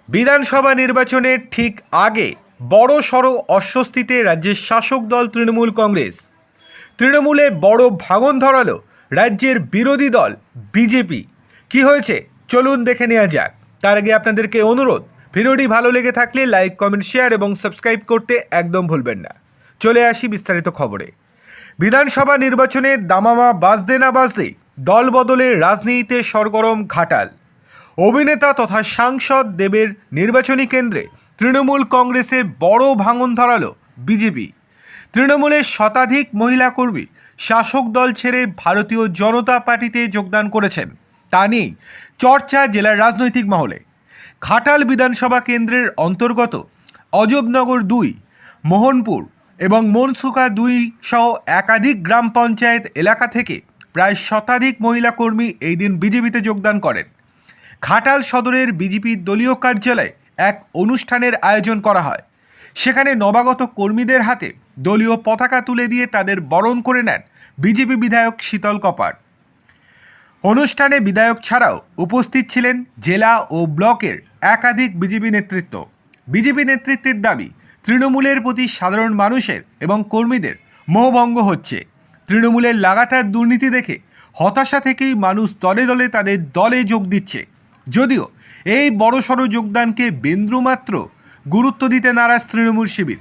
বিধানসভা নির্বাচনের ঠিক আগে বড় সড় অস্বস্তিতে রাজ্যের শাসক দল তৃণমূল কংগ্রেস। তৃণমূলে বড় ভাঙন ধরালো রাজ্যের বিরোধী দল বিজেপি। কি হয়েছে চলুন দেখে নেওয়া যাক। তার আগে আপনাদেরকে অনুরোধ, ভিডিওটি ভালো লেগে থাকলে লাইক, কমেন্ট, শেয়ার এবং সাবস্ক্রাইব করতে একদম ভুলবেন না। চলে আসি বিস্তারিত খবরে। বিধানসভা নির্বাচনে দামামা বাজতে না বাজতেই দল বদলে রাজনীতিতে সরগরম ঘাটাল। অভিনেতা তথা সাংসদ দেবের নির্বাচনী কেন্দ্রে তৃণমূল কংগ্রেসে বড় ভাঙন ধরালো বিজেপি। তৃণমূলের শতাধিক মহিলা কর্মী শাসক দল ছেড়ে ভারতীয় জনতা পার্টিতে যোগদান করেছেন। তা নিয়েই চর্চা জেলার রাজনৈতিক মহলে। ঘাটাল বিধানসভা কেন্দ্রের অন্তর্গত অজবনগর 2, মোহনপুর এবং মনসুকা 2 সহ একাধিক গ্রাম পঞ্চায়েত এলাকা থেকে প্রায় শতাধিক মহিলা কর্মী এই দিন বিজেপিতে যোগদান করেন। ঘাটাল সদরের বিজেপির দলীয় কার্যালয়ে এক অনুষ্ঠানের আয়োজন করা হয়। সেখানে নবাগত কর্মীদের হাতে দলীয় পতাকা তুলে দিয়ে তাদের বরণ করে নেন বিজেপি বিধায়ক শীতল কপার। অনুষ্ঠানে বিধায়ক ছাড়াও উপস্থিত ছিলেন জেলা ও ব্লকের একাধিক বিজেপি নেতৃত্ব। বিজেপি নেতৃত্বের দাবি, তৃণমূলের প্রতি সাধারণ মানুষের এবং কর্মীদের মোহভঙ্গ হচ্ছে। তৃণমূলের লাগাতার দুর্নীতি দেখে হতাশা থেকেই মানুষ দলে দলে তাদের দলে যোগ দিচ্ছে। যদিও এই বড়সড় যোগদানকে বিন্দুমাত্র গুরুত্ব দিতে নারাজ তৃণমূল শিবির।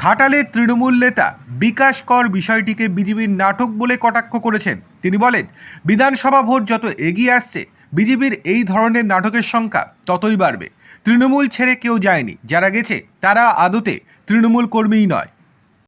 ঘাটালের তৃণমূল নেতা বিকাশ কর বিষয়টিকে বিজেপির নাটক বলে কটাক্ষ করেছেন। তিনি বলেন, বিধানসভা ভোট যত এগিয়ে আসছে বিজেপির এই ধরনের নাটকের সংখ্যা ততই বাড়বে। তৃণমূল ছেড়ে কেউ যায়নি, যারা গেছে তারা আদতে তৃণমূল কর্মীই নয়।